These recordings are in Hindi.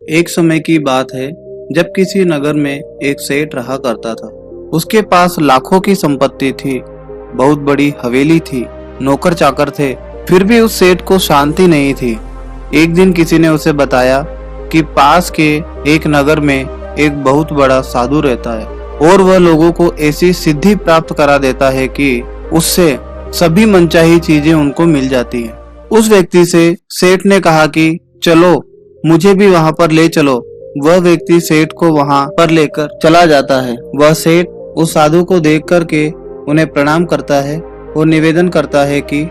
एक समय की बात है जब किसी नगर में एक सेठ रहा करता था। उसके पास लाखों की संपत्ति थी, बहुत बड़ी हवेली थी, नौकर चाकर थे, फिर भी उस सेठ को शांति नहीं थी। एक दिन किसी ने उसे बताया कि पास के एक नगर में एक बहुत बड़ा साधु रहता है और वह लोगों को ऐसी सिद्धि प्राप्त करा देता है कि उससे सभी मनचाही चीजें उनको मिल जाती हैं। उस व्यक्ति से सेठ ने कहा कि चलो मुझे भी वहां पर ले चलो। वह व्यक्ति सेठ को वहां पर लेकर चला जाता है। वह सेठ उस साधु को देख करके उन्हें प्रणाम करता है और निवेदन करता है कि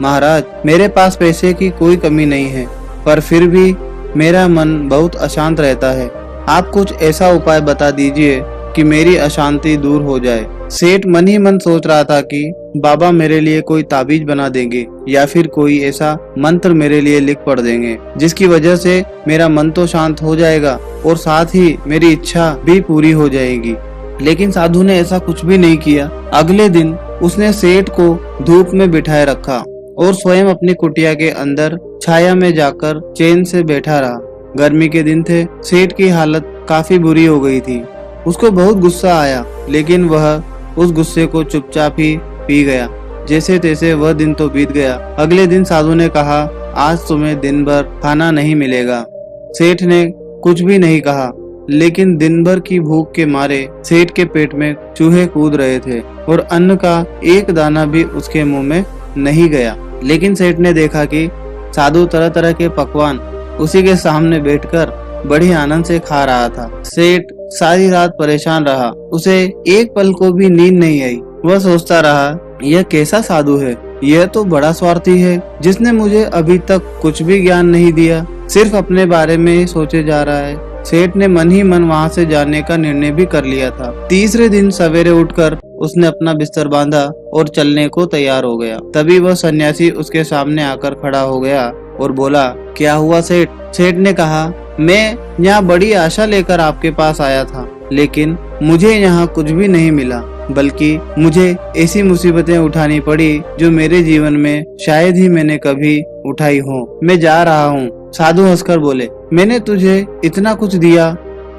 महाराज, मेरे पास पैसे की कोई कमी नहीं है, पर फिर भी मेरा मन बहुत अशांत रहता है। आप कुछ ऐसा उपाय बता दीजिए कि मेरी अशांति दूर हो जाए। सेठ मन ही मन सोच रहा था कि बाबा मेरे लिए कोई ताबीज बना देंगे या फिर कोई ऐसा मंत्र मेरे लिए लिख पढ़ देंगे जिसकी वजह से मेरा मन तो शांत हो जाएगा और साथ ही मेरी इच्छा भी पूरी हो जाएगी। लेकिन साधु ने ऐसा कुछ भी नहीं किया। अगले दिन उसने सेठ को धूप में बिठाए रखा और स्वयं अपनी कुटिया के अंदर छाया में जाकर चैन से बैठा रहा। गर्मी के दिन थे, सेठ की हालत काफी बुरी हो गई थी। उसको बहुत गुस्सा आया, लेकिन वह उस गुस्से को चुपचाप ही पी गया। जैसे तैसे वह दिन तो बीत गया। अगले दिन साधु ने कहा, आज तुम्हें दिन भर खाना नहीं मिलेगा। सेठ ने कुछ भी नहीं कहा, लेकिन दिन भर की भूख के मारे सेठ के पेट में चूहे कूद रहे थे और अन्न का एक दाना भी उसके मुंह में नहीं गया। लेकिन सेठ ने देखा कि साधु तरह तरह के पकवान उसी के सामने बैठकर बड़ी आनंद से खा रहा था। सेठ सारी रात परेशान रहा, उसे एक पल को भी नींद नहीं आई। वह सोचता रहा, यह कैसा साधु है, यह तो बड़ा स्वार्थी है, जिसने मुझे अभी तक कुछ भी ज्ञान नहीं दिया, सिर्फ अपने बारे में ही सोचे जा रहा है। सेठ ने मन ही मन वहां से जाने का निर्णय भी कर लिया था। तीसरे दिन सवेरे उठकर उसने अपना बिस्तर बांधा और चलने को तैयार हो गया। तभी वह सन्यासी उसके सामने आकर खड़ा हो गया और बोला, क्या हुआ सेठ? सेठ ने कहा, मैं यहाँ बड़ी आशा लेकर आपके पास आया था, लेकिन मुझे यहाँ कुछ भी नहीं मिला, बल्कि मुझे ऐसी मुसीबतें उठानी पड़ी जो मेरे जीवन में शायद ही मैंने कभी उठाई हो। मैं जा रहा हूँ। साधु हंसकर बोले, मैंने तुझे इतना कुछ दिया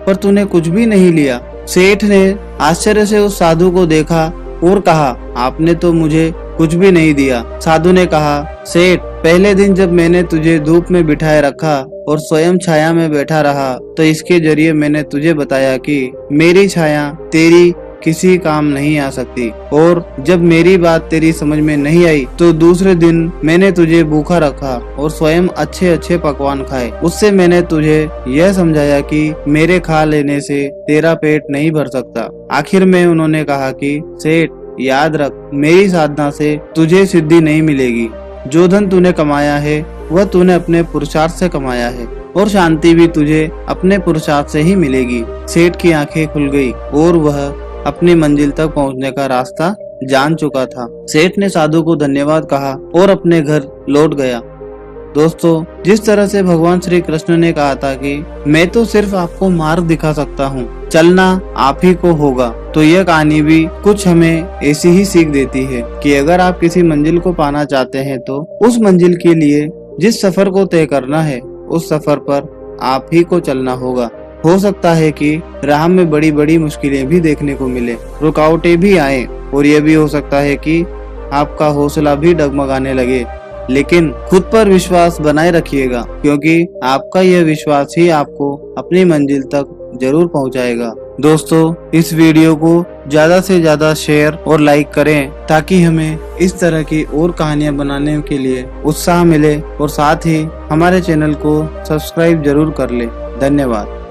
पर तूने कुछ भी नहीं लिया। सेठ ने आश्चर्य से उस साधु को देखा और कहा, आपने तो मुझे कुछ भी नहीं दिया। साधु ने कहा, सेठ, पहले दिन जब मैंने तुझे धूप में बिठाए रखा और स्वयं छाया में बैठा रहा, तो इसके जरिए मैंने तुझे बताया कि मेरी छाया तेरी किसी काम नहीं आ सकती, और जब मेरी बात तेरी समझ में नहीं आई तो दूसरे दिन मैंने तुझे भूखा रखा और स्वयं अच्छे अच्छे पकवान खाए। उससे मैंने तुझे यह समझाया कि मेरे खा लेने से तेरा पेट नहीं भर सकता। आखिर में उन्होंने कहा कि सेठ, याद रख, मेरी साधना से तुझे सिद्धि नहीं मिलेगी। जो धन तूने कमाया है वह तूने अपने पुरुषार्थ से कमाया है, और शांति भी तुझे अपने पुरुषार्थ से ही मिलेगी। सेठ की आंखें खुल गई और वह अपनी मंजिल तक पहुंचने का रास्ता जान चुका था। सेठ ने साधु को धन्यवाद कहा और अपने घर लौट गया। दोस्तों, जिस तरह से भगवान श्री कृष्ण ने कहा था कि मैं तो सिर्फ आपको मार्ग दिखा सकता हूँ, चलना आप ही को होगा, तो यह कहानी भी कुछ हमें ऐसी ही सीख देती है कि अगर आप किसी मंजिल को पाना चाहते हैं तो उस मंजिल के लिए जिस सफर को तय करना है उस सफर पर आप ही को चलना होगा। हो सकता है कि राह में बड़ी बड़ी मुश्किलें भी देखने को मिले, रुकावटें भी आए, और यह भी हो सकता है कि आपका हौसला भी डगमगाने लगे, लेकिन खुद पर विश्वास बनाए रखिएगा, क्योंकि आपका यह विश्वास ही आपको अपनी मंजिल तक जरूर पहुंचाएगा। दोस्तों, इस वीडियो को ज्यादा से ज्यादा शेयर और लाइक करें ताकि हमें इस तरह की और कहानियां बनाने के लिए उत्साह मिले, और साथ ही हमारे चैनल को सब्सक्राइब जरूर कर ले। धन्यवाद।